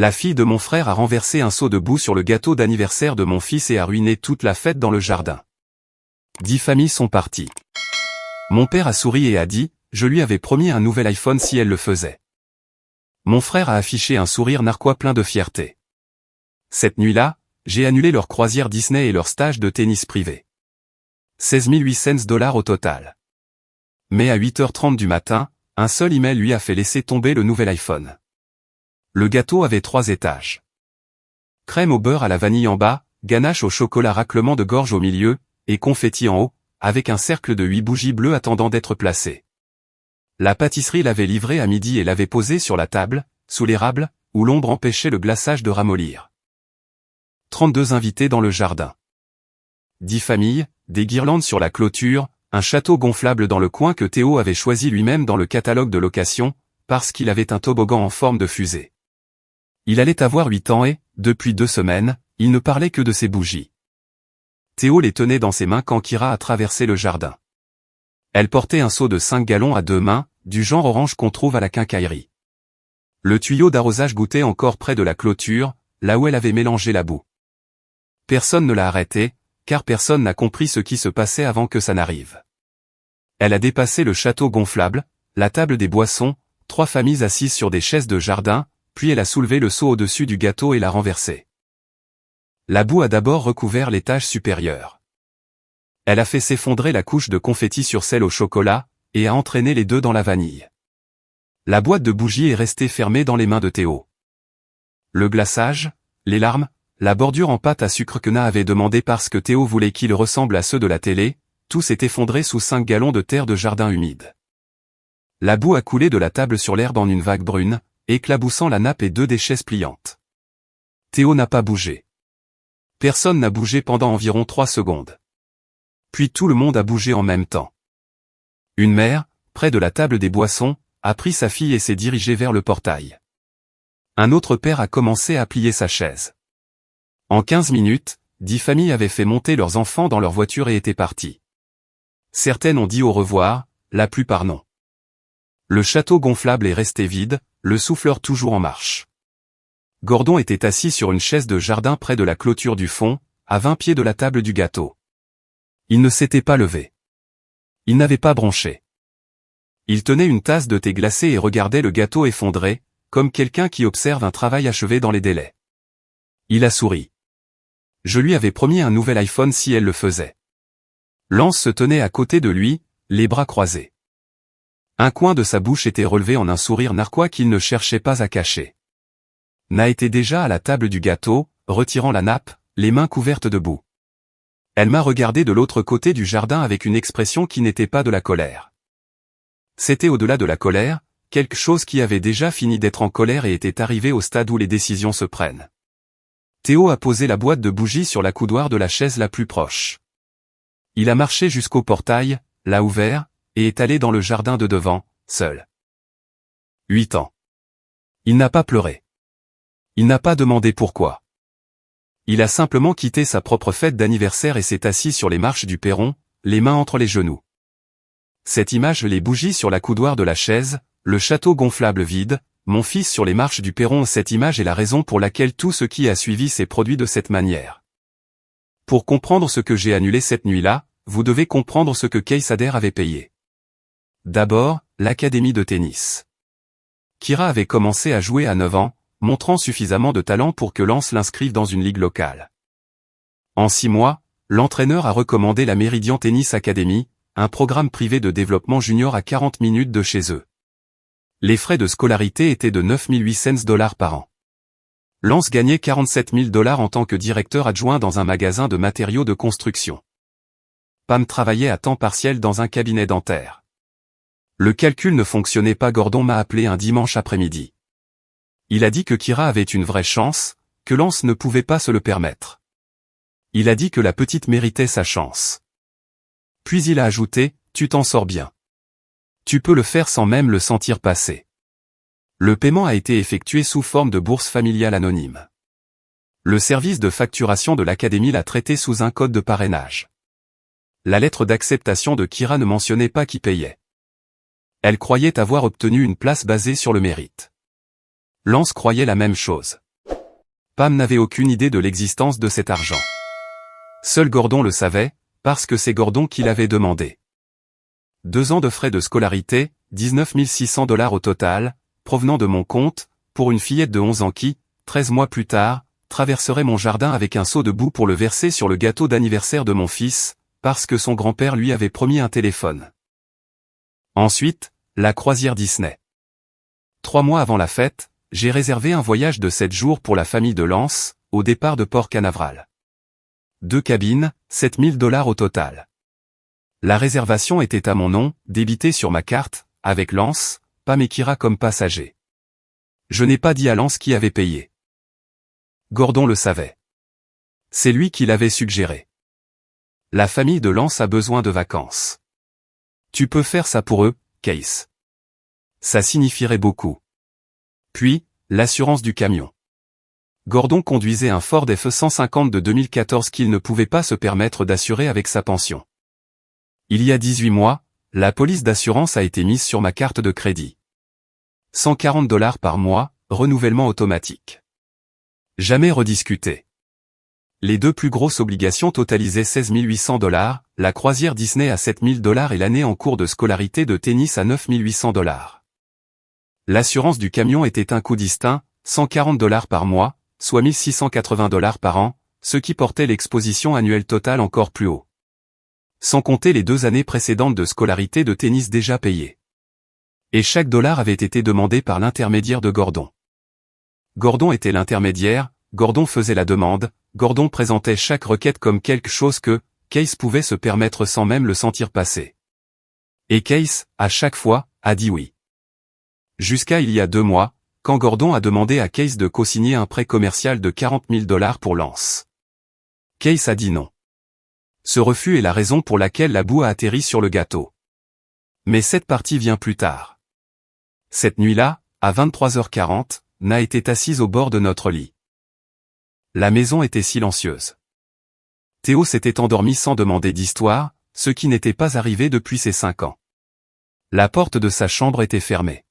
La fille de mon frère a renversé un seau de boue sur le gâteau d'anniversaire de mon fils et a ruiné toute la fête dans le jardin. 10 familles sont parties. Mon père a souri et a dit, je lui avais promis un nouvel iPhone si elle le faisait. Mon frère a affiché un sourire narquois plein de fierté. Cette nuit-là, j'ai annulé leur croisière Disney et leur stage de tennis privé. 16 800 $ au total. Mais à 8h30 du matin, un seul email lui a fait laisser tomber le nouvel iPhone. Le gâteau avait 3 étages. Crème au beurre à la vanille en bas, ganache au chocolat raclement de gorge au milieu, et confetti en haut, avec un cercle de 8 bougies bleues attendant d'être placées. La pâtisserie l'avait livré à midi et l'avait posé sur la table, sous l'érable, où l'ombre empêchait le glaçage de ramollir. 32 invités dans le jardin. 10 familles, des guirlandes sur la clôture, un château gonflable dans le coin que Théo avait choisi lui-même dans le catalogue de location, parce qu'il avait un toboggan en forme de fusée. Il allait avoir 8 ans et, depuis 2 semaines, il ne parlait que de ses bougies. Théo les tenait dans ses mains quand Kira a traversé le jardin. Elle portait un seau de 5 gallons à 2 mains, du genre orange qu'on trouve à la quincaillerie. Le tuyau d'arrosage goûtait encore près de la clôture, là où elle avait mélangé la boue. Personne ne l'a arrêtée, car personne n'a compris ce qui se passait avant que ça n'arrive. Elle a dépassé le château gonflable, la table des boissons, 3 familles assises sur des chaises de jardin, puis elle a soulevé le seau au-dessus du gâteau et l'a renversé. La boue a d'abord recouvert l'étage supérieur. Elle a fait s'effondrer la couche de confetti sur celle au chocolat, et a entraîné les 2 dans la vanille. La boîte de bougies est restée fermée dans les mains de Théo. Le glaçage, les larmes, la bordure en pâte à sucre que Na avait demandé parce que Théo voulait qu'il ressemble à ceux de la télé, tout s'est effondré sous 5 gallons de terre de jardin humide. La boue a coulé de la table sur l'herbe en une vague brune, éclaboussant la nappe et 2 des chaises pliantes. Théo n'a pas bougé. Personne n'a bougé pendant environ 3 secondes. Puis tout le monde a bougé en même temps. Une mère, près de la table des boissons, a pris sa fille et s'est dirigée vers le portail. Un autre père a commencé à plier sa chaise. En 15 minutes, 10 familles avaient fait monter leurs enfants dans leur voiture et étaient parties. Certaines ont dit au revoir, la plupart non. Le château gonflable est resté vide, le souffleur toujours en marche. Gordon était assis sur une chaise de jardin près de la clôture du fond, à 20 pieds de la table du gâteau. Il ne s'était pas levé. Il n'avait pas bronché. Il tenait une tasse de thé glacé et regardait le gâteau effondré, comme quelqu'un qui observe un travail achevé dans les délais. Il a souri. Je lui avais promis un nouvel iPhone si elle le faisait. Lance se tenait à côté de lui, les bras croisés. Un coin de sa bouche était relevé en un sourire narquois qu'il ne cherchait pas à cacher. Na était déjà à la table du gâteau, retirant la nappe, les mains couvertes de boue. Elle m'a regardé de l'autre côté du jardin avec une expression qui n'était pas de la colère. C'était au-delà de la colère, quelque chose qui avait déjà fini d'être en colère et était arrivé au stade où les décisions se prennent. Théo a posé la boîte de bougies sur la coudoir de la chaise la plus proche. Il a marché jusqu'au portail, l'a ouvert, et est allé dans le jardin de devant, seul. 8 ans. Il n'a pas pleuré. Il n'a pas demandé pourquoi. Il a simplement quitté sa propre fête d'anniversaire et s'est assis sur les marches du perron, les mains entre les genoux. Cette image, les bougies sur la coudoir de la chaise, le château gonflable vide, mon fils sur les marches du perron, cette image est la raison pour laquelle tout ce qui a suivi s'est produit de cette manière. Pour comprendre ce que j'ai annulé cette nuit-là, vous devez comprendre ce que Kaysader avait payé. D'abord, l'académie de tennis. Kira avait commencé à jouer à 9 ans, montrant suffisamment de talent pour que Lance l'inscrive dans une ligue locale. En 6 mois, l'entraîneur a recommandé la Meridian Tennis Academy, un programme privé de développement junior à 40 minutes de chez eux. Les frais de scolarité étaient de 9 800 $ par an. Lance gagnait 47 000 $ en tant que directeur adjoint dans un magasin de matériaux de construction. Pam travaillait à temps partiel dans un cabinet dentaire. Le calcul ne fonctionnait pas. Gordon m'a appelé un dimanche après-midi. Il a dit que Kira avait une vraie chance, que Lance ne pouvait pas se le permettre. Il a dit que la petite méritait sa chance. Puis il a ajouté, tu t'en sors bien. Tu peux le faire sans même le sentir passer. Le paiement a été effectué sous forme de bourse familiale anonyme. Le service de facturation de l'académie l'a traité sous un code de parrainage. La lettre d'acceptation de Kira ne mentionnait pas qui payait. Elle croyait avoir obtenu une place basée sur le mérite. Lance croyait la même chose. Pam n'avait aucune idée de l'existence de cet argent. Seul Gordon le savait, parce que c'est Gordon qui l'avait demandé. 2 ans de frais de scolarité, 19 600 $ au total, provenant de mon compte, pour une fillette de 11 ans qui, 13 mois plus tard, traverserait mon jardin avec un seau de boue pour le verser sur le gâteau d'anniversaire de mon fils, parce que son grand-père lui avait promis un téléphone. Ensuite, la croisière Disney. 3 mois avant la fête, j'ai réservé un voyage de 7 jours pour la famille de Lance, au départ de Port Canaveral. 2 cabines, 7 000 $ au total. La réservation était à mon nom, débitée sur ma carte, avec Lance, Pam et Kira comme passagers. Je n'ai pas dit à Lance qui avait payé. Gordon le savait. C'est lui qui l'avait suggéré. La famille de Lance a besoin de vacances. Tu peux faire ça pour eux, Case. Ça signifierait beaucoup. Puis, l'assurance du camion. Gordon conduisait un Ford F-150 de 2014 qu'il ne pouvait pas se permettre d'assurer avec sa pension. Il y a 18 mois, la police d'assurance a été mise sur ma carte de crédit. 140 $ par mois, renouvellement automatique. Jamais rediscuté. Les 2 plus grosses obligations totalisaient 16 800 $, la croisière Disney à 7 000 $ et l'année en cours de scolarité de tennis à 9 800 $. L'assurance du camion était un coût distinct, 140 $ par mois, soit 1 680 $ par an, ce qui portait l'exposition annuelle totale encore plus haut. Sans compter les 2 années précédentes de scolarité de tennis déjà payées. Et chaque dollar avait été demandé par l'intermédiaire de Gordon. Gordon était l'intermédiaire, Gordon faisait la demande, Gordon présentait chaque requête comme quelque chose que Case pouvait se permettre sans même le sentir passer. Et Case, à chaque fois, a dit oui. Jusqu'à il y a 2 mois, quand Gordon a demandé à Case de co-signer un prêt commercial de 40 000 $ pour Lance. Case a dit non. Ce refus est la raison pour laquelle la boue a atterri sur le gâteau. Mais cette partie vient plus tard. Cette nuit-là, à 23h40, Na était assise au bord de notre lit. La maison était silencieuse. Théo s'était endormi sans demander d'histoire, ce qui n'était pas arrivé depuis ses 5 ans. La porte de sa chambre était fermée.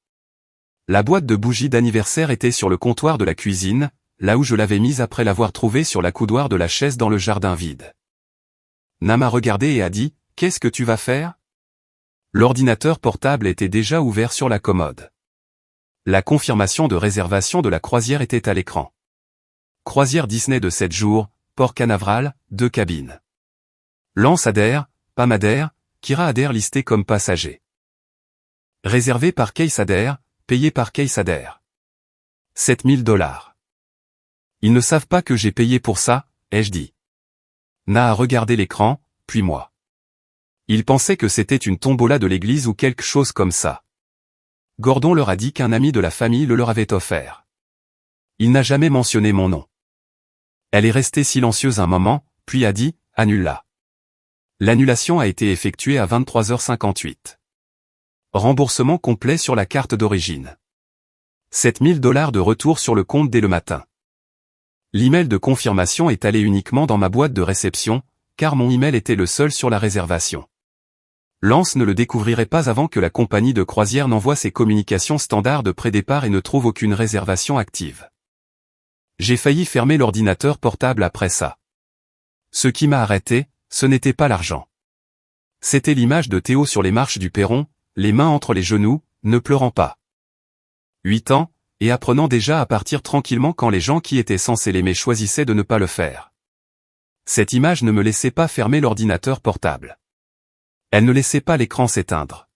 La boîte de bougies d'anniversaire était sur le comptoir de la cuisine, là où je l'avais mise après l'avoir trouvée sur la coudoir de la chaise dans le jardin vide. Na m'a regardé et a dit, « Qu'est-ce que tu vas faire ?» L'ordinateur portable était déjà ouvert sur la commode. La confirmation de réservation de la croisière était à l'écran. Croisière Disney de 7 jours, Port Canaveral, 2 cabines. Lance adhère, Pam adhère, Kira adhère listé comme passager. Réservé par Case adhère, payé par Case adhère. 7 000 $. Ils ne savent pas que j'ai payé pour ça, ai-je dit. Na a regardé l'écran, puis moi. Ils pensaient que c'était une tombola de l'église ou quelque chose comme ça. Gordon leur a dit qu'un ami de la famille le leur avait offert. Il n'a jamais mentionné mon nom. Elle est restée silencieuse un moment, puis a dit, « Annule-la ». L'annulation a été effectuée à 23h58. Remboursement complet sur la carte d'origine. 7 000 $ de retour sur le compte dès le matin. L'email de confirmation est allé uniquement dans ma boîte de réception, car mon email était le seul sur la réservation. Lance ne le découvrirait pas avant que la compagnie de croisière n'envoie ses communications standards de pré-départ et ne trouve aucune réservation active. J'ai failli fermer l'ordinateur portable après ça. Ce qui m'a arrêté, ce n'était pas l'argent. C'était l'image de Théo sur les marches du perron, les mains entre les genoux, ne pleurant pas. 8 ans, et apprenant déjà à partir tranquillement quand les gens qui étaient censés l'aimer choisissaient de ne pas le faire. Cette image ne me laissait pas fermer l'ordinateur portable. Elle ne laissait pas l'écran s'éteindre.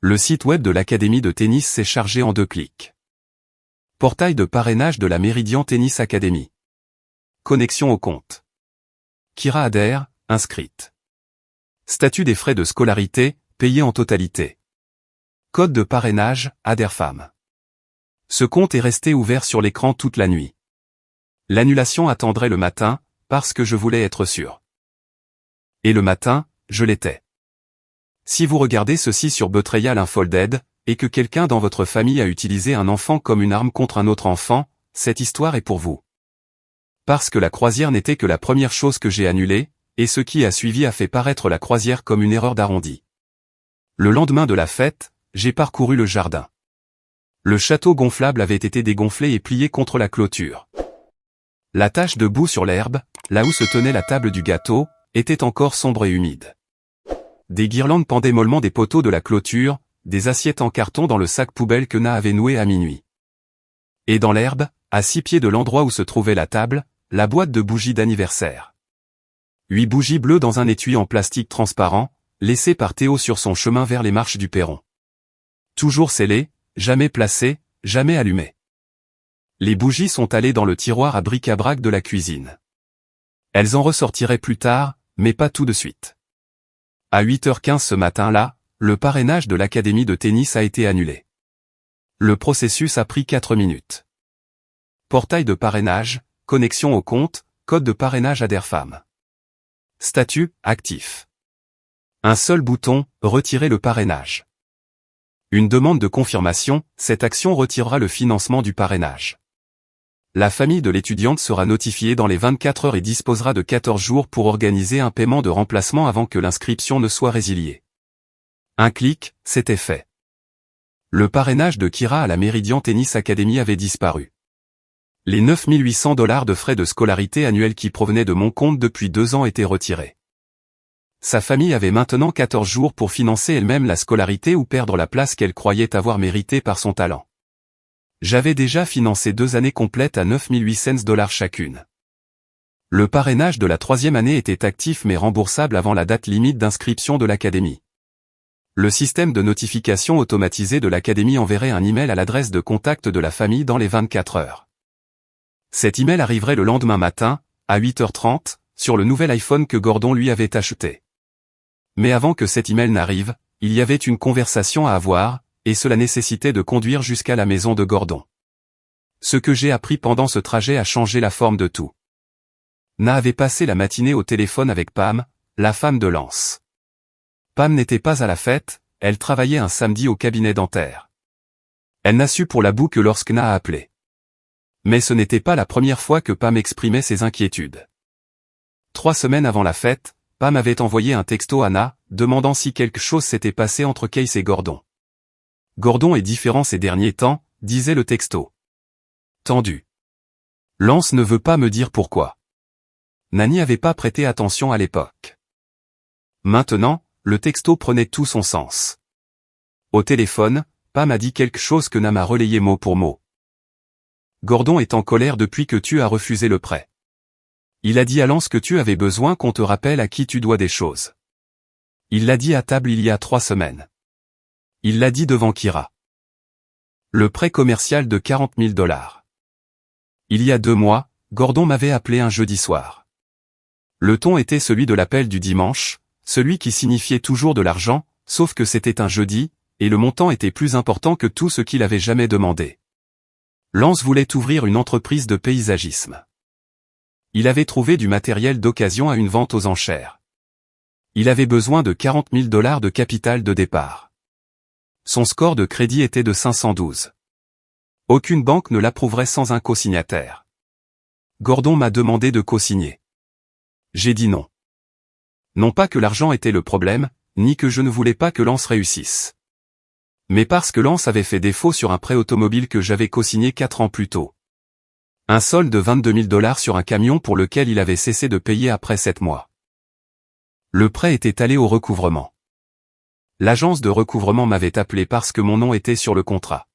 Le site web de l'Académie de tennis s'est chargé en 2 clics. Portail de parrainage de la Meridian Tennis Academy. Connexion au compte. Kira adhère, inscrite. Statut des frais de scolarité, payé en totalité. Code de parrainage, adhère femme. Ce compte est resté ouvert sur l'écran toute la nuit. L'annulation attendrait le matin, parce que je voulais être sûr. Et le matin, je l'étais. Si vous regardez ceci sur Betrayal Unfolded, et que quelqu'un dans votre famille a utilisé un enfant comme une arme contre un autre enfant, cette histoire est pour vous. Parce que la croisière n'était que la première chose que j'ai annulée, et ce qui a suivi a fait paraître la croisière comme une erreur d'arrondi. Le lendemain de la fête, j'ai parcouru le jardin. Le château gonflable avait été dégonflé et plié contre la clôture. La tache de boue sur l'herbe, là où se tenait la table du gâteau, était encore sombre et humide. Des guirlandes pendaient mollement des poteaux de la clôture, des assiettes en carton dans le sac poubelle que Na avait noué à minuit. Et dans l'herbe, à 6 pieds de l'endroit où se trouvait la table, la boîte de bougies d'anniversaire. 8 bougies bleues dans un étui en plastique transparent, laissé par Théo sur son chemin vers les marches du perron. Toujours scellées, jamais placées, jamais allumées. Les bougies sont allées dans le tiroir à bric-à-brac de la cuisine. Elles en ressortiraient plus tard, mais pas tout de suite. À 8h15 ce matin-là, le parrainage de l'académie de tennis a été annulé. Le processus a pris 4 minutes. Portail de parrainage, connexion au compte, code de parrainage Adherfam. Statut, actif. Un seul bouton, retirer le parrainage. Une demande de confirmation, cette action retirera le financement du parrainage. La famille de l'étudiante sera notifiée dans les 24 heures et disposera de 14 jours pour organiser un paiement de remplacement avant que l'inscription ne soit résiliée. Un clic, c'était fait. Le parrainage de Kira à la Meridian Tennis Academy avait disparu. Les 9 800 $ de frais de scolarité annuels qui provenaient de mon compte depuis 2 ans étaient retirés. Sa famille avait maintenant 14 jours pour financer elle-même la scolarité ou perdre la place qu'elle croyait avoir méritée par son talent. J'avais déjà financé 2 années complètes à 9 800 $ chacune. Le parrainage de la 3e année était actif mais remboursable avant la date limite d'inscription de l'académie. Le système de notification automatisé de l'académie enverrait un email à l'adresse de contact de la famille dans les 24 heures. Cet email arriverait le lendemain matin, à 8h30, sur le nouvel iPhone que Gordon lui avait acheté. Mais avant que cet email n'arrive, il y avait une conversation à avoir, et cela nécessitait de conduire jusqu'à la maison de Gordon. Ce que j'ai appris pendant ce trajet a changé la forme de tout. Na avait passé la matinée au téléphone avec Pam, la femme de Lance. Pam n'était pas à la fête, elle travaillait un samedi au cabinet dentaire. Elle n'a su pour la boue que lorsque Na a appelé. Mais ce n'était pas la première fois que Pam exprimait ses inquiétudes. 3 semaines avant la fête, Pam avait envoyé un texto à Na, demandant si quelque chose s'était passé entre Case et Gordon. Gordon est différent ces derniers temps, disait le texto. Tendu. Lance ne veut pas me dire pourquoi. Na n'y avait pas prêté attention à l'époque. Maintenant, le texto prenait tout son sens. Au téléphone, Pam a dit quelque chose que Na m'a relayé mot pour mot. Gordon est en colère depuis que tu as refusé le prêt. Il a dit à Lance que tu avais besoin qu'on te rappelle à qui tu dois des choses. Il l'a dit à table il y a 3 semaines. Il l'a dit devant Kira. Le prêt commercial de 40 000 $. Il y a 2 mois, Gordon m'avait appelé un jeudi soir. Le ton était celui de l'appel du dimanche, celui qui signifiait toujours de l'argent, sauf que c'était un jeudi, et le montant était plus important que tout ce qu'il avait jamais demandé. Lance voulait ouvrir une entreprise de paysagisme. Il avait trouvé du matériel d'occasion à une vente aux enchères. Il avait besoin de 40 000 $ de capital de départ. Son score de crédit était de 512. Aucune banque ne l'approuverait sans un co-signataire. Gordon m'a demandé de co-signer. J'ai dit non. Non pas que l'argent était le problème, ni que je ne voulais pas que Lance réussisse. Mais parce que Lance avait fait défaut sur un prêt automobile que j'avais co-signé 4 ans plus tôt. Un solde de 22 000 $ sur un camion pour lequel il avait cessé de payer après 7 mois. Le prêt était allé au recouvrement. L'agence de recouvrement m'avait appelé parce que mon nom était sur le contrat.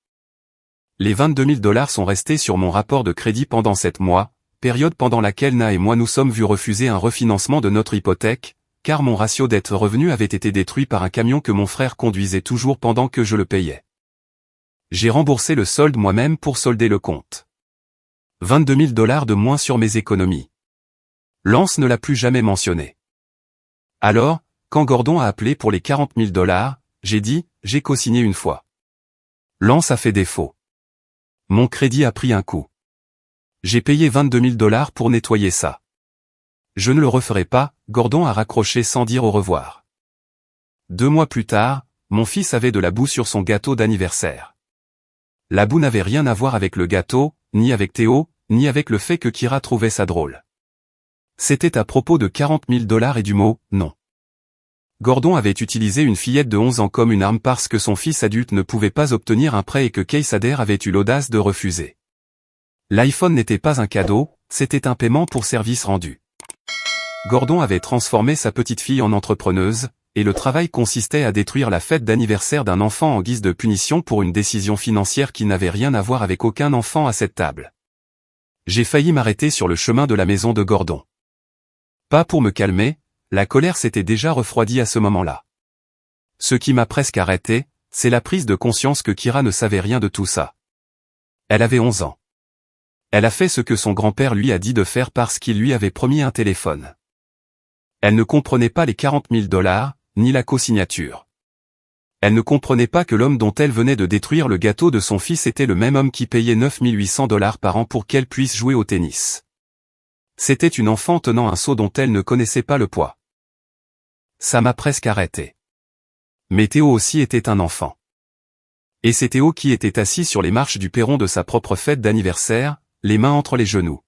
Les 22 000 $ sont restés sur mon rapport de crédit pendant 7 mois, période pendant laquelle Na et moi nous sommes vus refuser un refinancement de notre hypothèque, car mon ratio dette-revenu avait été détruit par un camion que mon frère conduisait toujours pendant que je le payais. J'ai remboursé le solde moi-même pour solder le compte. 22 000 $ de moins sur mes économies. Lance ne l'a plus jamais mentionné. Alors, quand Gordon a appelé pour les 40 000 $, j'ai dit, j'ai co-signé une fois. Lance a fait défaut. Mon crédit a pris un coup. J'ai payé 22 000 $ pour nettoyer ça. Je ne le referai pas, Gordon a raccroché sans dire au revoir. 2 mois plus tard, mon fils avait de la boue sur son gâteau d'anniversaire. La boue n'avait rien à voir avec le gâteau, ni avec Théo, ni avec le fait que Kira trouvait ça drôle. C'était à propos de 40 000 $ et du mot « non ». Gordon avait utilisé une fillette de 11 ans comme une arme parce que son fils adulte ne pouvait pas obtenir un prêt et que Case Adher avait eu l'audace de refuser. L'iPhone n'était pas un cadeau, c'était un paiement pour service rendu. Gordon avait transformé sa petite fille en entrepreneuse, et le travail consistait à détruire la fête d'anniversaire d'un enfant en guise de punition pour une décision financière qui n'avait rien à voir avec aucun enfant à cette table. J'ai failli m'arrêter sur le chemin de la maison de Gordon. Pas pour me calmer, la colère s'était déjà refroidie à ce moment-là. Ce qui m'a presque arrêté, c'est la prise de conscience que Kira ne savait rien de tout ça. Elle avait 11 ans. Elle a fait ce que son grand-père lui a dit de faire parce qu'il lui avait promis un téléphone. Elle ne comprenait pas les 40 000 $, ni la co-signature. Elle ne comprenait pas que l'homme dont elle venait de détruire le gâteau de son fils était le même homme qui payait 9 800 $ par an pour qu'elle puisse jouer au tennis. C'était une enfant tenant un seau dont elle ne connaissait pas le poids. Ça m'a presque arrêté. Mais Théo aussi était un enfant. Et c'est Théo qui était assis sur les marches du perron de sa propre fête d'anniversaire, les mains entre les genoux.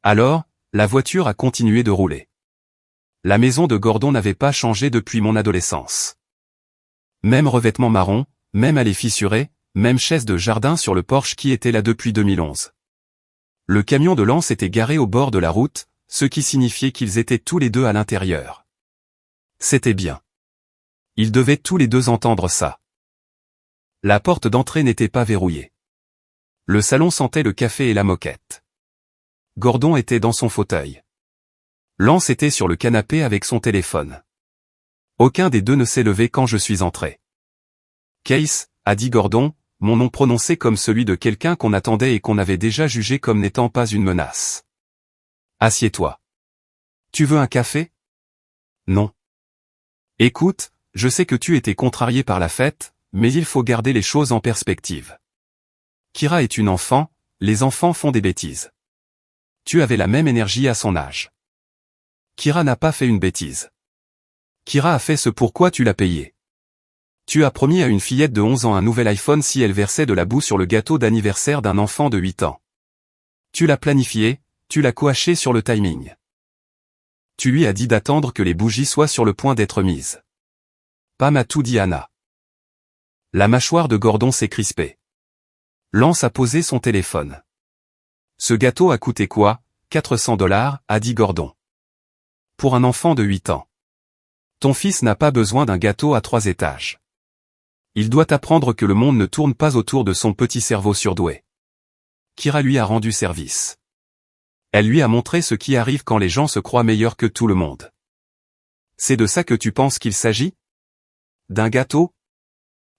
Alors, la voiture a continué de rouler. La maison de Gordon n'avait pas changé depuis mon adolescence. Même revêtement marron, même allée fissurée, même chaise de jardin sur le porche qui était là depuis 2011. Le camion de Lance était garé au bord de la route, ce qui signifiait qu'ils étaient tous les deux à l'intérieur. C'était bien. Ils devaient tous les deux entendre ça. La porte d'entrée n'était pas verrouillée. Le salon sentait le café et la moquette. Gordon était dans son fauteuil. Lance était sur le canapé avec son téléphone. Aucun des deux ne s'est levé quand je suis entré. Case, a dit Gordon, mon nom prononcé comme celui de quelqu'un qu'on attendait et qu'on avait déjà jugé comme n'étant pas une menace. Assieds-toi. Tu veux un café? Non. Écoute, je sais que tu étais contrarié par la fête, mais il faut garder les choses en perspective. Kira est une enfant, les enfants font des bêtises. Tu avais la même énergie à son âge. Kira n'a pas fait une bêtise. Kira a fait ce pourquoi tu l'as payé. Tu as promis à une fillette de 11 ans un nouvel iPhone si elle versait de la boue sur le gâteau d'anniversaire d'un enfant de 8 ans. Tu l'as planifié, tu l'as coaché sur le timing. Tu lui as dit d'attendre que les bougies soient sur le point d'être mises. Pam a tout dit Anna. La mâchoire de Gordon s'est crispée. Lance a posé son téléphone. Ce gâteau a coûté quoi? 400 $, a dit Gordon. Pour un enfant de 8 ans. Ton fils n'a pas besoin d'un gâteau à 3 étages. Il doit apprendre que le monde ne tourne pas autour de son petit cerveau surdoué. Kira lui a rendu service. Elle lui a montré ce qui arrive quand les gens se croient meilleurs que tout le monde. C'est de ça que tu penses qu'il s'agit? D'un gâteau?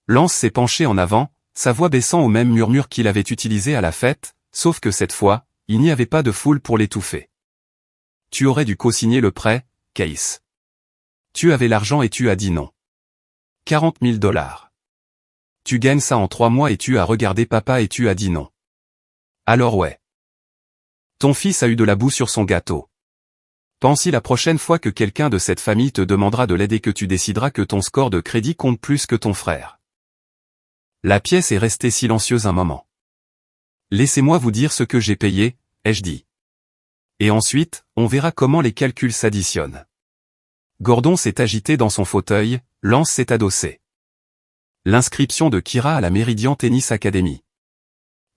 Lance s'est penché en avant, sa voix baissant au même murmure qu'il avait utilisé à la fête, sauf que cette fois, il n'y avait pas de foule pour l'étouffer. Tu aurais dû co-signer le prêt, Case. Tu avais l'argent et tu as dit non. 40 000 $. Tu gagnes ça en 3 mois et tu as regardé papa et tu as dit non. Alors ouais. Ton fils a eu de la boue sur son gâteau. Pense-y la prochaine fois que quelqu'un de cette famille te demandera de l'aide et que tu décideras que ton score de crédit compte plus que ton frère. La pièce est restée silencieuse un moment. Laissez-moi vous dire ce que j'ai payé, ai-je dit. Et ensuite, on verra comment les calculs s'additionnent. Gordon s'est agité dans son fauteuil, Lance s'est adossé. L'inscription de Kira à la Meridian Tennis Academy.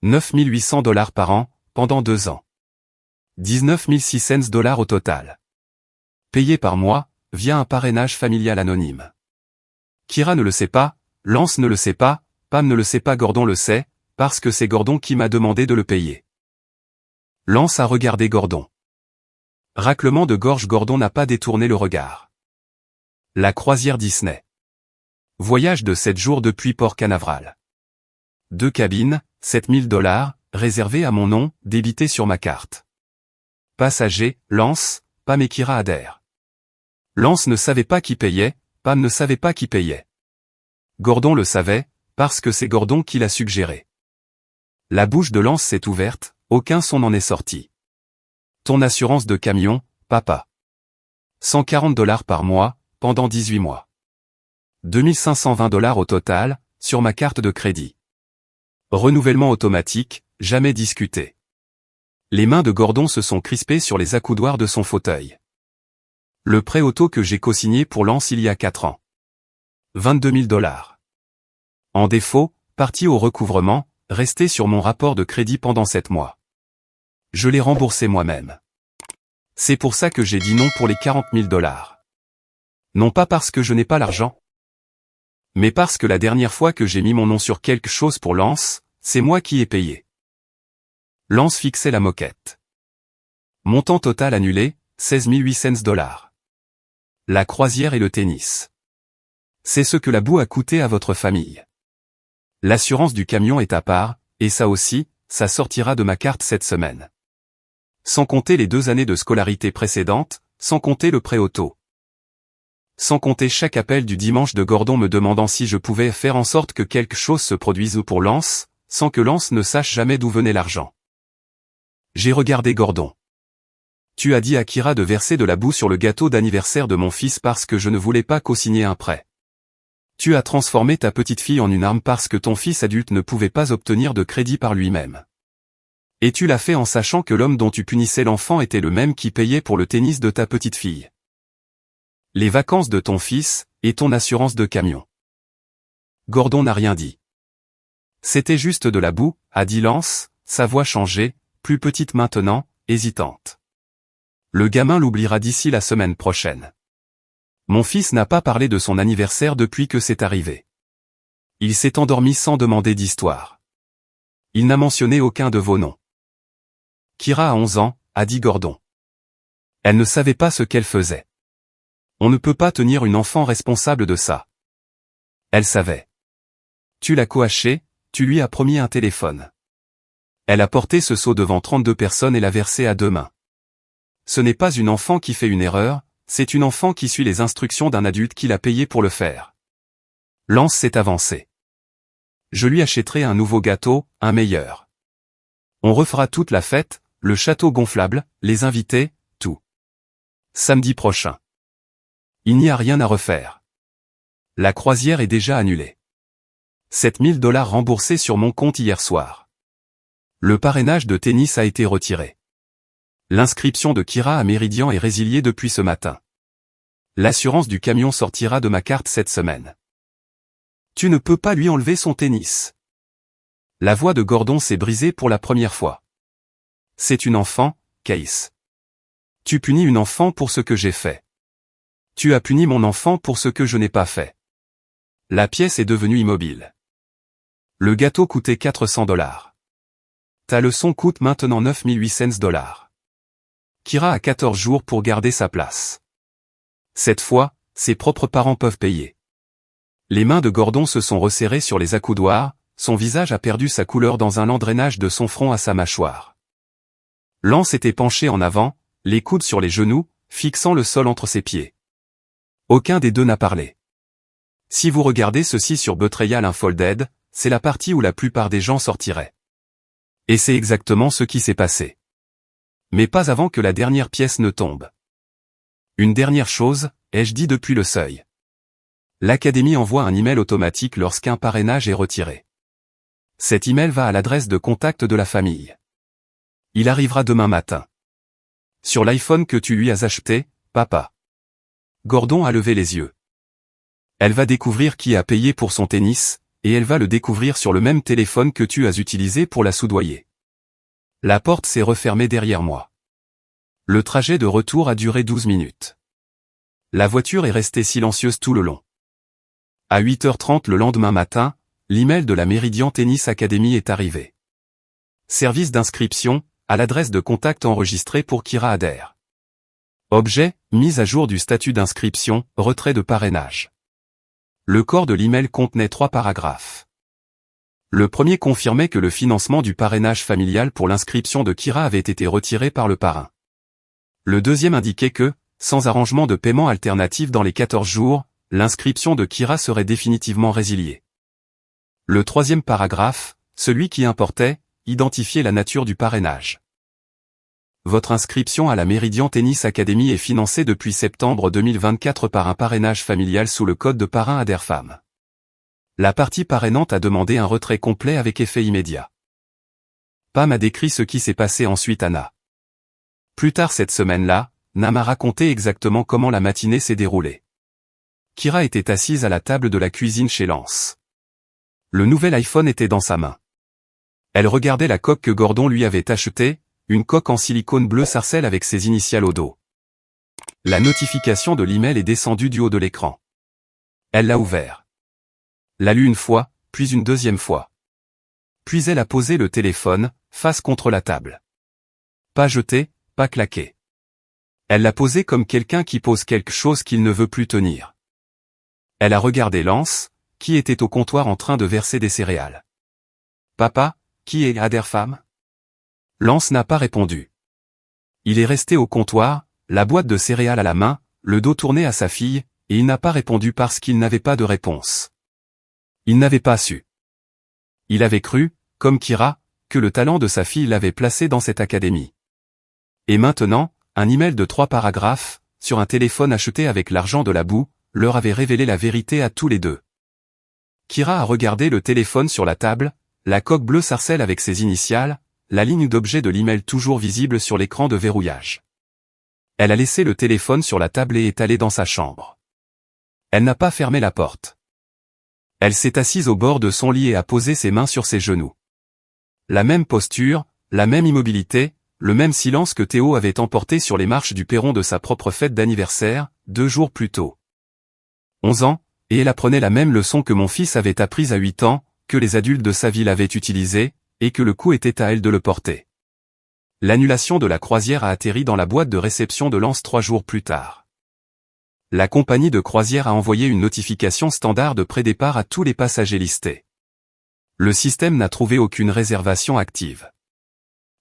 9 800 $ par an, pendant 2 ans. 19 600 $ au total. Payé par mois, via un parrainage familial anonyme. Kira ne le sait pas, Lance ne le sait pas, Pam ne le sait pas, Gordon le sait, parce que c'est Gordon qui m'a demandé de le payer. Lance a regardé Gordon. Raclement de gorge, Gordon n'a pas détourné le regard. La croisière Disney. Voyage de 7 jours depuis Port Canaveral. 2 cabines, 7 000 $, réservées à mon nom, débitées sur ma carte. Passager, Lance, Pam et Kira adhèrent. Lance ne savait pas qui payait, Pam ne savait pas qui payait. Gordon le savait, parce que c'est Gordon qui l'a suggéré. La bouche de Lance s'est ouverte, aucun son n'en est sorti. Ton assurance de camion, papa. 140 $ par mois, pendant 18 mois. 2520 $ au total, sur ma carte de crédit. Renouvellement automatique, jamais discuté. Les mains de Gordon se sont crispées sur les accoudoirs de son fauteuil. Le prêt auto que j'ai co-signé pour Lance il y a 4 ans. 22 000 $. En défaut, parti au recouvrement, resté sur mon rapport de crédit pendant 7 mois. Je l'ai remboursé moi-même. C'est pour ça que j'ai dit non pour les 40 000 $. Non pas parce que je n'ai pas l'argent, mais parce que la dernière fois que j'ai mis mon nom sur quelque chose pour Lance, c'est moi qui ai payé. Lance fixait la moquette. Montant total annulé, 16 800 $. La croisière et le tennis. C'est ce que la boue a coûté à votre famille. L'assurance du camion est à part, et ça aussi, ça sortira de ma carte cette semaine. Sans compter les 2 années de scolarité précédentes, sans compter le prêt auto. Sans compter chaque appel du dimanche de Gordon me demandant si je pouvais faire en sorte que quelque chose se produise pour Lance, sans que Lance ne sache jamais d'où venait l'argent. J'ai regardé Gordon. Tu as dit à Kira de verser de la boue sur le gâteau d'anniversaire de mon fils parce que je ne voulais pas co-signer un prêt. Tu as transformé ta petite fille en une arme parce que ton fils adulte ne pouvait pas obtenir de crédit par lui-même. Et tu l'as fait en sachant que l'homme dont tu punissais l'enfant était le même qui payait pour le tennis de ta petite fille, les vacances de ton fils, et ton assurance de camion. Gordon n'a rien dit. C'était juste de la boue, a dit Lance, sa voix changée, plus petite maintenant, hésitante. Le gamin l'oubliera d'ici la semaine prochaine. Mon fils n'a pas parlé de son anniversaire depuis que c'est arrivé. Il s'est endormi sans demander d'histoire. Il n'a mentionné aucun de vos noms. Kira a 11 ans, a dit Gordon. Elle ne savait pas ce qu'elle faisait. On ne peut pas tenir une enfant responsable de ça. Elle savait. Tu l'as coaché, tu lui as promis un téléphone. Elle a porté ce seau devant 32 personnes et l'a versé à 2 mains. Ce n'est pas une enfant qui fait une erreur, c'est une enfant qui suit les instructions d'un adulte qui l'a payé pour le faire. Lance s'est avancé. Je lui achèterai un nouveau gâteau, un meilleur. On refera toute la fête, le château gonflable, les invités, tout. Samedi prochain. Il n'y a rien à refaire. La croisière est déjà annulée. 7 000 $ remboursés sur mon compte hier soir. Le parrainage de tennis a été retiré. L'inscription de Kira à Méridian est résiliée depuis ce matin. L'assurance du camion sortira de ma carte cette semaine. Tu ne peux pas lui enlever son tennis. La voix de Gordon s'est brisée pour la première fois. C'est une enfant, Case. Tu punis une enfant pour ce que j'ai fait. Tu as puni mon enfant pour ce que je n'ai pas fait. La pièce est devenue immobile. Le gâteau coûtait 400 $. Ta leçon coûte maintenant 9 800 $. Kira a 14 jours pour garder sa place. Cette fois, ses propres parents peuvent payer. Les mains de Gordon se sont resserrées sur les accoudoirs, son visage a perdu sa couleur dans un lent drainage de son front à sa mâchoire. Lance était penché en avant, les coudes sur les genoux, fixant le sol entre ses pieds. Aucun des deux n'a parlé. Si vous regardez ceci sur Betrayal Unfolded, c'est la partie où la plupart des gens sortiraient. Et c'est exactement ce qui s'est passé. Mais pas avant que la dernière pièce ne tombe. Une dernière chose, ai-je dit depuis le seuil. L'Académie envoie un email automatique lorsqu'un parrainage est retiré. Cet email va à l'adresse de contact de la famille. Il arrivera demain matin. Sur l'iPhone que tu lui as acheté, papa. Gordon a levé les yeux. Elle va découvrir qui a payé pour son tennis, et elle va le découvrir sur le même téléphone que tu as utilisé pour la soudoyer. La porte s'est refermée derrière moi. Le trajet de retour a duré 12 minutes. La voiture est restée silencieuse tout le long. À 8h30 le lendemain matin, l'email de la Méridian Tennis Academy est arrivé. Service d'inscription, à l'adresse de contact enregistrée pour Kira Adair. Objet, mise à jour du statut d'inscription, retrait de parrainage. Le corps de l'email contenait 3 paragraphes. Le premier confirmait que le financement du parrainage familial pour l'inscription de Kira avait été retiré par le parrain. Le deuxième indiquait que, sans arrangement de paiement alternatif dans les 14 jours, l'inscription de Kira serait définitivement résiliée. Le troisième paragraphe, celui qui importait, identifiait la nature du parrainage. Votre inscription à la Méridian Tennis Academy est financée depuis septembre 2024 par un parrainage familial sous le code de parrain Aderfam. La partie parrainante a demandé un retrait complet avec effet immédiat. Pam a décrit ce qui s'est passé ensuite à Na. Plus tard cette semaine-là, Na m'a raconté exactement comment la matinée s'est déroulée. Kira était assise à la table de la cuisine chez Lance. Le nouvel iPhone était dans sa main. Elle regardait la coque que Gordon lui avait achetée, Une coque en silicone bleu sarcelle avec ses initiales au dos. La notification de l'email est descendue du haut de l'écran. Elle l'a ouvert. L'a lu une fois, puis une deuxième fois. Puis elle a posé le téléphone, face contre la table. Pas jeté, pas claqué. Elle l'a posé comme quelqu'un qui pose quelque chose qu'il ne veut plus tenir. Elle a regardé Lance, qui était au comptoir en train de verser des céréales. Papa, qui est Aderfam? Lance n'a pas répondu. Il est resté au comptoir, la boîte de céréales à la main, le dos tourné à sa fille, et il n'a pas répondu parce qu'il n'avait pas de réponse. Il n'avait pas su. Il avait cru, comme Kira, que le talent de sa fille l'avait placé dans cette académie. Et maintenant, un email de 3 paragraphes, sur un téléphone acheté avec l'argent de la boue, leur avait révélé la vérité à tous les deux. Kira a regardé le téléphone sur la table, la coque bleue sarcelle avec ses initiales, la ligne d'objet de l'email toujours visible sur l'écran de verrouillage. Elle a laissé le téléphone sur la table et est allée dans sa chambre. Elle n'a pas fermé la porte. Elle s'est assise au bord de son lit et a posé ses mains sur ses genoux. La même posture, la même immobilité, le même silence que Théo avait emporté sur les marches du perron de sa propre fête d'anniversaire, 2 jours plus tôt. 11 ans, et elle apprenait la même leçon que mon fils avait apprise à 8 ans, que les adultes de sa ville avaient utilisée, et que le coup était à elle de le porter. L'annulation de la croisière a atterri dans la boîte de réception de Lance 3 jours plus tard. La compagnie de croisière a envoyé une notification standard de prédépart à tous les passagers listés. Le système n'a trouvé aucune réservation active.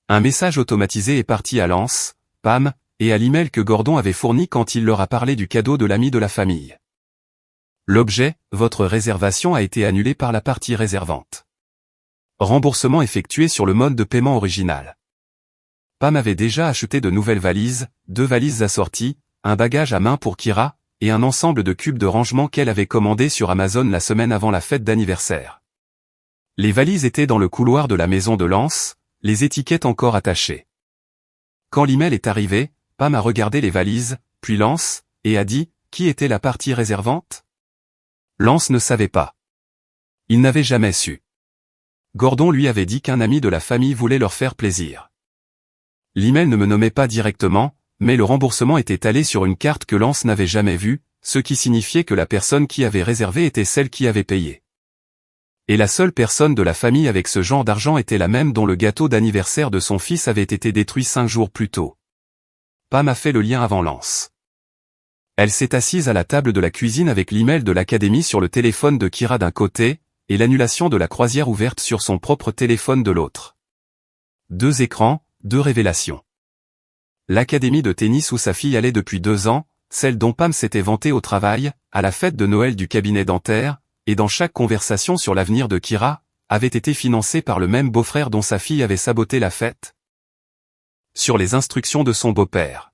Un message automatisé est parti à Lance, Pam, et à l'email que Gordon avait fourni quand il leur a parlé du cadeau de l'ami de la famille. L'objet, votre réservation a été annulée par la partie réservante. Remboursement effectué sur le mode de paiement original. Pam avait déjà acheté de nouvelles valises, 2 valises assorties, un bagage à main pour Kira, et un ensemble de cubes de rangement qu'elle avait commandé sur Amazon la semaine avant la fête d'anniversaire. Les valises étaient dans le couloir de la maison de Lance, les étiquettes encore attachées. Quand l'email est arrivé, Pam a regardé les valises, puis Lance, et a dit, qui était la partie réservante? Lance ne savait pas. Il n'avait jamais su. Gordon lui avait dit qu'un ami de la famille voulait leur faire plaisir. L'email ne me nommait pas directement, mais le remboursement était allé sur une carte que Lance n'avait jamais vue, ce qui signifiait que la personne qui avait réservé était celle qui avait payé. Et la seule personne de la famille avec ce genre d'argent était la même dont le gâteau d'anniversaire de son fils avait été détruit 5 jours plus tôt. Pam a fait le lien avant Lance. Elle s'est assise à la table de la cuisine avec l'email de l'académie sur le téléphone de Kira d'un côté, et l'annulation de la croisière ouverte sur son propre téléphone de l'autre. 2 écrans, 2 révélations. L'académie de tennis où sa fille allait depuis 2 ans, celle dont Pam s'était vantée au travail, à la fête de Noël du cabinet dentaire, et dans chaque conversation sur l'avenir de Kira, avait été financée par le même beau-frère dont sa fille avait saboté la fête. Sur les instructions de son beau-père.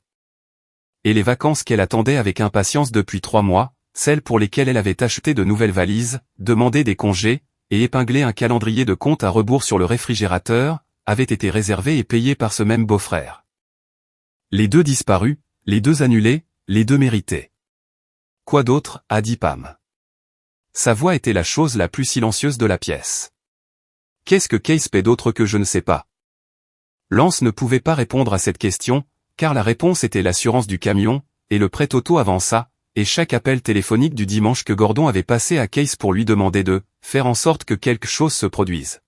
Et les vacances qu'elle attendait avec impatience depuis 3 mois, celles pour lesquelles elle avait acheté de nouvelles valises, demandé des congés, et épinglé un calendrier de compte à rebours sur le réfrigérateur, avaient été réservées et payées par ce même beau-frère. Les 2 disparus, les 2 annulés, les 2 mérités. Quoi d'autre, a dit Pam. Sa voix était la chose la plus silencieuse de la pièce. Qu'est-ce que Case paie d'autre que je ne sais pas? Lance ne pouvait pas répondre à cette question, car la réponse était l'assurance du camion, et le prêt auto avança, et chaque appel téléphonique du dimanche que Gordon avait passé à Case pour lui demander de faire en sorte que quelque chose se produise.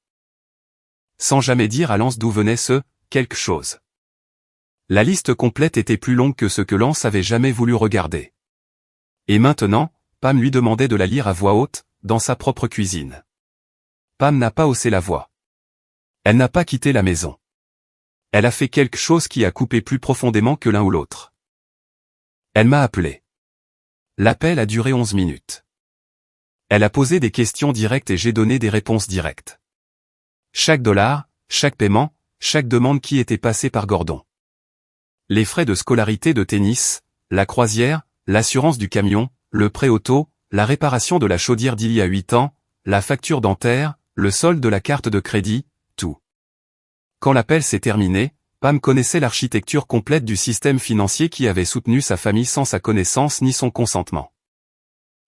Sans jamais dire à Lance d'où venait ce quelque chose. La liste complète était plus longue que ce que Lance avait jamais voulu regarder. Et maintenant, Pam lui demandait de la lire à voix haute, dans sa propre cuisine. Pam n'a pas haussé la voix. Elle n'a pas quitté la maison. Elle a fait quelque chose qui a coupé plus profondément que l'un ou l'autre. Elle m'a appelé. L'appel a duré 11 minutes. Elle a posé des questions directes et j'ai donné des réponses directes. Chaque dollar, chaque paiement, chaque demande qui était passée par Gordon. Les frais de scolarité de tennis, la croisière, l'assurance du camion, le prêt auto, la réparation de la chaudière d'il y a 8 ans, la facture dentaire, le solde de la carte de crédit, tout. Quand l'appel s'est terminé, Pam connaissait l'architecture complète du système financier qui avait soutenu sa famille sans sa connaissance ni son consentement.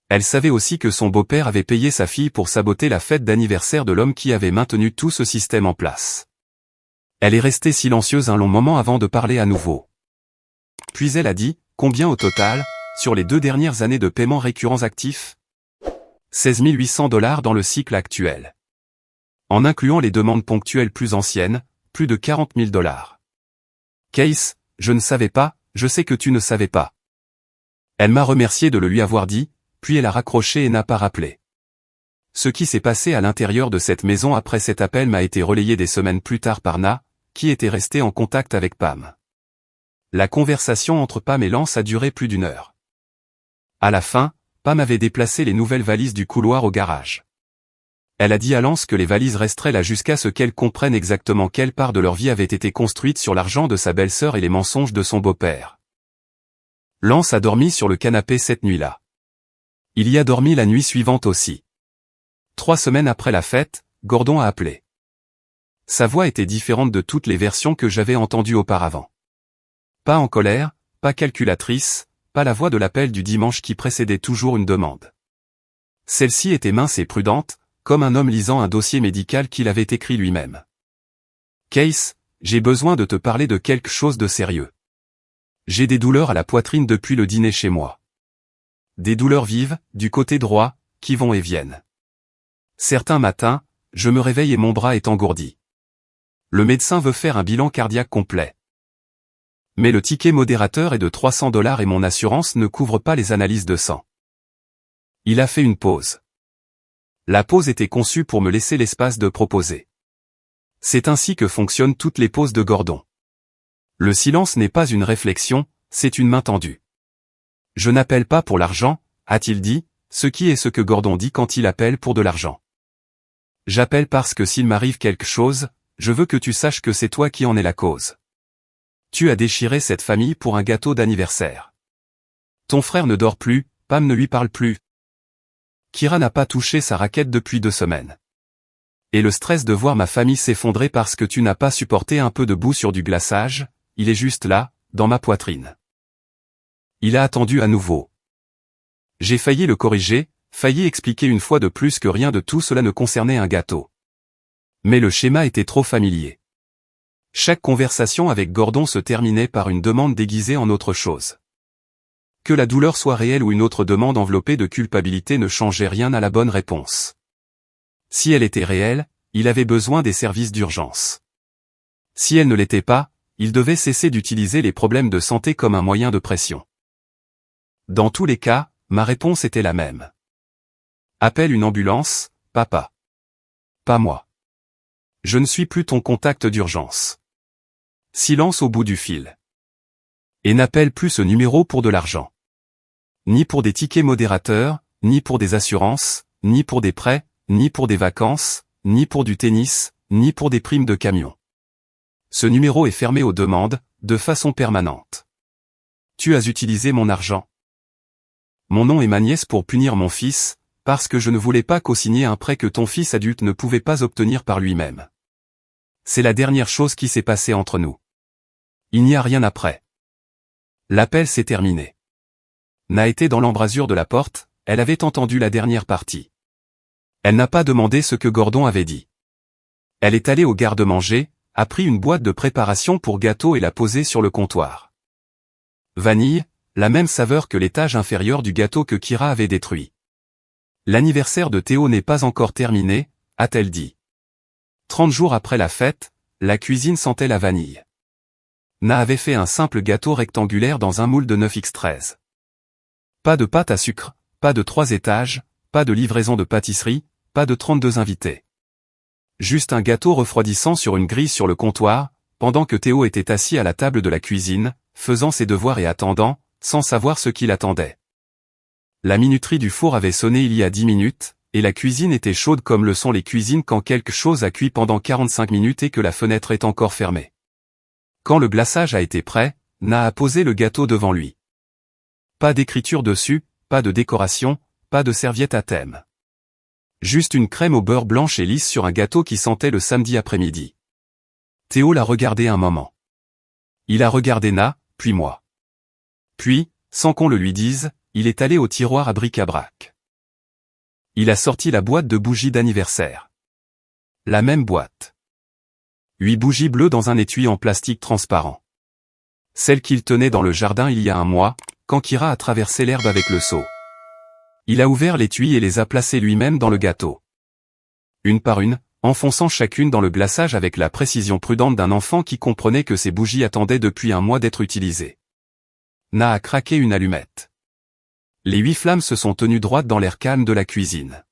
Elle savait aussi que son beau-père avait payé sa fille pour saboter la fête d'anniversaire de l'homme qui avait maintenu tout ce système en place. Elle est restée silencieuse un long moment avant de parler à nouveau. Puis elle a dit, combien au total, sur les 2 dernières années de paiements récurrents actifs? 16 800 $ dans le cycle actuel. En incluant les demandes ponctuelles plus anciennes, plus de 40 000 $. Case, je ne savais pas, je sais que tu ne savais pas. Elle m'a remercié de le lui avoir dit, puis elle a raccroché et n'a pas rappelé. Ce qui s'est passé à l'intérieur de cette maison après cet appel m'a été relayé des semaines plus tard par Na, qui était resté en contact avec Pam. La conversation entre Pam et Lance a duré plus d'1 heure. À la fin, Pam avait déplacé les nouvelles valises du couloir au garage. Elle a dit à Lance que les valises resteraient là jusqu'à ce qu'elle comprenne exactement quelle part de leur vie avait été construite sur l'argent de sa belle-sœur et les mensonges de son beau-père. Lance a dormi sur le canapé cette nuit-là. Il y a dormi la nuit suivante aussi. 3 semaines après la fête, Gordon a appelé. Sa voix était différente de toutes les versions que j'avais entendues auparavant. Pas en colère, pas calculatrice, pas la voix de l'appel du dimanche qui précédait toujours une demande. Celle-ci était mince et prudente, comme un homme lisant un dossier médical qu'il avait écrit lui-même. Case, j'ai besoin de te parler de quelque chose de sérieux. J'ai des douleurs à la poitrine depuis le dîner chez moi. Des douleurs vives, du côté droit, qui vont et viennent. Certains matins, je me réveille et mon bras est engourdi. Le médecin veut faire un bilan cardiaque complet. Mais le ticket modérateur est de 300 $ et mon assurance ne couvre pas les analyses de sang. Il a fait une pause. La pause était conçue pour me laisser l'espace de proposer. C'est ainsi que fonctionnent toutes les pauses de Gordon. Le silence n'est pas une réflexion, c'est une main tendue. Je n'appelle pas pour l'argent, a-t-il dit, ce qui est ce que Gordon dit quand il appelle pour de l'argent. J'appelle parce que s'il m'arrive quelque chose, je veux que tu saches que c'est toi qui en es la cause. Tu as déchiré cette famille pour un gâteau d'anniversaire. Ton frère ne dort plus, Pam ne lui parle plus. Kira n'a pas touché sa raquette depuis 2 semaines. Et le stress de voir ma famille s'effondrer parce que tu n'as pas supporté un peu de boue sur du glaçage, il est juste là, dans ma poitrine. Il a attendu à nouveau. J'ai failli le corriger, failli expliquer une fois de plus que rien de tout cela ne concernait un gâteau. Mais le schéma était trop familier. Chaque conversation avec Gordon se terminait par une demande déguisée en autre chose. Que la douleur soit réelle ou une autre demande enveloppée de culpabilité ne changeait rien à la bonne réponse. Si elle était réelle, il avait besoin des services d'urgence. Si elle ne l'était pas, il devait cesser d'utiliser les problèmes de santé comme un moyen de pression. Dans tous les cas, ma réponse était la même. Appelle une ambulance, papa. Pas moi. Je ne suis plus ton contact d'urgence. Silence au bout du fil. Et n'appelle plus ce numéro pour de l'argent. Ni pour des tickets modérateurs, ni pour des assurances, ni pour des prêts, ni pour des vacances, ni pour du tennis, ni pour des primes de camion. Ce numéro est fermé aux demandes, de façon permanente. Tu as utilisé mon argent. Mon nom est ma nièce pour punir mon fils, parce que je ne voulais pas co-signer un prêt que ton fils adulte ne pouvait pas obtenir par lui-même. C'est la dernière chose qui s'est passée entre nous. Il n'y a rien après. L'appel s'est terminé. Na était dans l'embrasure de la porte, elle avait entendu la dernière partie. Elle n'a pas demandé ce que Gordon avait dit. Elle est allée au garde-manger, a pris une boîte de préparation pour gâteau et l'a posée sur le comptoir. Vanille, la même saveur que l'étage inférieur du gâteau que Kira avait détruit. L'anniversaire de Théo n'est pas encore terminé, a-t-elle dit. 30 jours après la fête, la cuisine sentait la vanille. Na avait fait un simple gâteau rectangulaire dans un moule de 9x13. Pas de pâte à sucre, pas de 3 étages, pas de livraison de pâtisserie, pas de 32 invités. Juste un gâteau refroidissant sur une grille sur le comptoir, pendant que Théo était assis à la table de la cuisine, faisant ses devoirs et attendant, sans savoir ce qu'il attendait. La minuterie du four avait sonné il y a 10 minutes, et la cuisine était chaude comme le sont les cuisines quand quelque chose a cuit pendant 45 minutes et que la fenêtre est encore fermée. Quand le glaçage a été prêt, Na a posé le gâteau devant lui. Pas d'écriture dessus, pas de décoration, pas de serviette à thème. Juste une crème au beurre blanche et lisse sur un gâteau qui sentait le samedi après-midi. Théo l'a regardé un moment. Il a regardé Na, puis moi. Puis, sans qu'on le lui dise, il est allé au tiroir à bric-à-brac. Il a sorti la boîte de bougies d'anniversaire. La même boîte. 8 bougies bleues dans un étui en plastique transparent. Celles qu'il tenait dans le jardin il y a un mois, quand Kira a traversé l'herbe avec le seau. Il a ouvert l'étui et les a placées lui-même dans le gâteau. Une par une, enfonçant chacune dans le glaçage avec la précision prudente d'un enfant qui comprenait que ces bougies attendaient depuis un mois d'être utilisées. Na a craqué une allumette. Les 8 flammes se sont tenues droites dans l'air calme de la cuisine.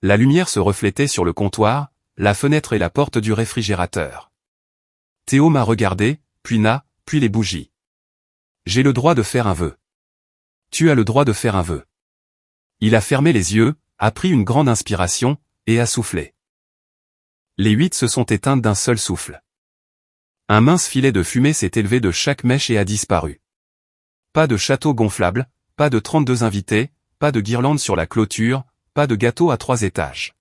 La lumière se reflétait sur le comptoir, la fenêtre et la porte du réfrigérateur. Théo m'a regardé, puis Na, puis les bougies. J'ai le droit de faire un vœu. Tu as le droit de faire un vœu. Il a fermé les yeux, a pris une grande inspiration, et a soufflé. Les 8 se sont éteintes d'un seul souffle. Un mince filet de fumée s'est élevé de chaque mèche et a disparu. Pas de château gonflable, pas de 32 invités, pas de guirlande sur la clôture, pas de gâteau à 3 étages.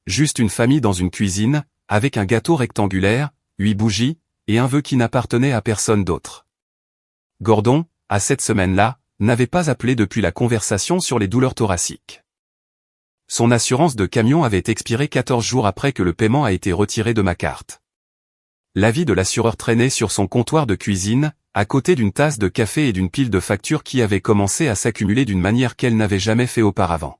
Juste une famille dans une cuisine, avec un gâteau rectangulaire, 8 bougies, et un vœu qui n'appartenait à personne d'autre. Gordon, à cette semaine-là, n'avait pas appelé depuis la conversation sur les douleurs thoraciques. Son assurance de camion avait expiré 14 jours après que le paiement a été retiré de ma carte. L'avis de l'assureur traînait sur son comptoir de cuisine, à côté d'une tasse de café et d'une pile de factures qui avaient commencé à s'accumuler d'une manière qu'elle n'avait jamais fait auparavant.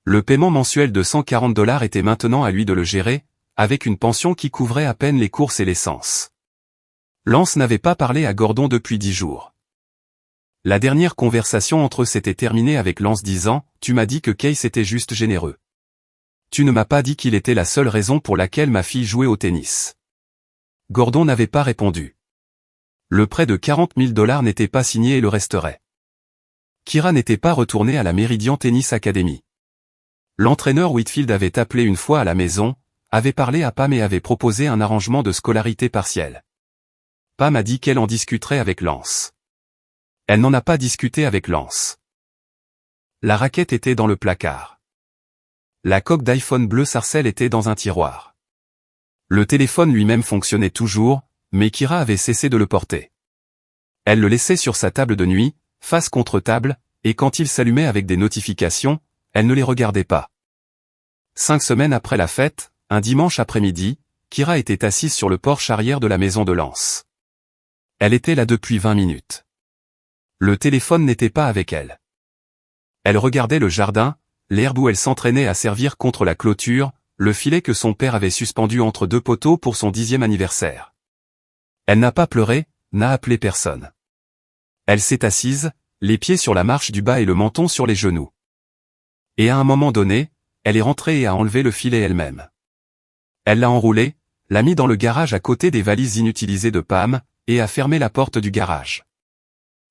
Le paiement mensuel de $140 était maintenant à lui de le gérer, avec une pension qui couvrait à peine les courses et l'essence. Lance n'avait pas parlé à Gordon depuis 10 jours. La dernière conversation entre eux s'était terminée avec Lance disant « Tu m'as dit que Case était juste généreux. Tu ne m'as pas dit qu'il était la seule raison pour laquelle ma fille jouait au tennis. » Gordon n'avait pas répondu. Le prêt de $40 000 n'était pas signé et le resterait. Kira n'était pas retournée à la Meridian Tennis Academy. L'entraîneur Whitfield avait appelé une fois à la maison, avait parlé à Pam et avait proposé un arrangement de scolarité partielle. Pam a dit qu'elle en discuterait avec Lance. Elle n'en a pas discuté avec Lance. La raquette était dans le placard. La coque d'iPhone bleu sarcelle était dans un tiroir. Le téléphone lui-même fonctionnait toujours, mais Kira avait cessé de le porter. Elle le laissait sur sa table de nuit, face contre table, et quand il s'allumait avec des notifications, elle ne les regardait pas. 5 semaines après la fête, un dimanche après-midi, Kira était assise sur le porche arrière de la maison de Lance. Elle était là depuis 20 minutes. Le téléphone n'était pas avec elle. Elle regardait le jardin, l'herbe où elle s'entraînait à servir contre la clôture, le filet que son père avait suspendu entre 2 poteaux pour son 10e anniversaire. Elle n'a pas pleuré, n'a appelé personne. Elle s'est assise, les pieds sur la marche du bas et le menton sur les genoux. Et à un moment donné, elle est rentrée et a enlevé le filet elle-même. Elle l'a enroulé, l'a mis dans le garage à côté des valises inutilisées de Pam, et a fermé la porte du garage.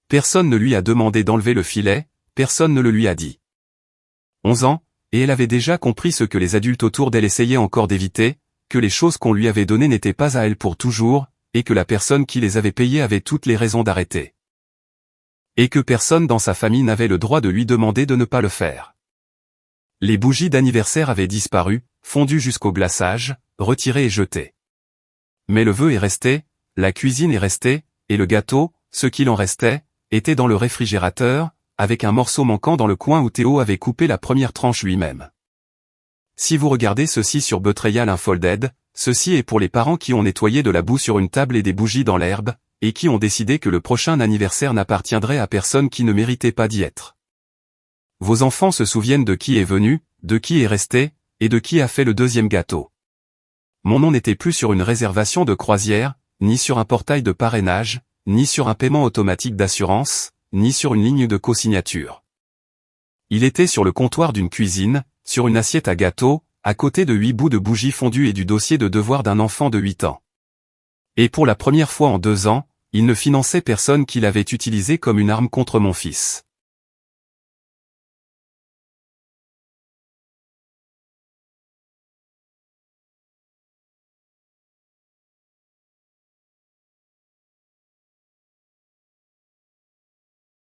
Personne ne lui a demandé d'enlever le filet, personne ne le lui a dit. 11 ans, et elle avait déjà compris ce que les adultes autour d'elle essayaient encore d'éviter, que les choses qu'on lui avait données n'étaient pas à elle pour toujours, et que la personne qui les avait payées avait toutes les raisons d'arrêter. Et que personne dans sa famille n'avait le droit de lui demander de ne pas le faire. Les bougies d'anniversaire avaient disparu, fondues jusqu'au glaçage, retirées et jetées. Mais le vœu est resté, la cuisine est restée, et le gâteau, ce qu'il en restait, était dans le réfrigérateur, avec un morceau manquant dans le coin où Théo avait coupé la première tranche lui-même. Si vous regardez ceci sur Betrayal Unfolded, ceci est pour les parents qui ont nettoyé de la boue sur une table et des bougies dans l'herbe, et qui ont décidé que le prochain anniversaire n'appartiendrait à personne qui ne méritait pas d'y être. Vos enfants se souviennent de qui est venu, de qui est resté, et de qui a fait le deuxième gâteau. Mon nom n'était plus sur une réservation de croisière, ni sur un portail de parrainage, ni sur un paiement automatique d'assurance, ni sur une ligne de co-signature. Il était sur le comptoir d'une cuisine, sur une assiette à gâteau, à côté de 8 bouts de bougies fondues et du dossier de devoir d'un enfant de 8 ans. Et pour la première fois en 2 ans, il ne finançait personne qui l'avait utilisé comme une arme contre mon fils.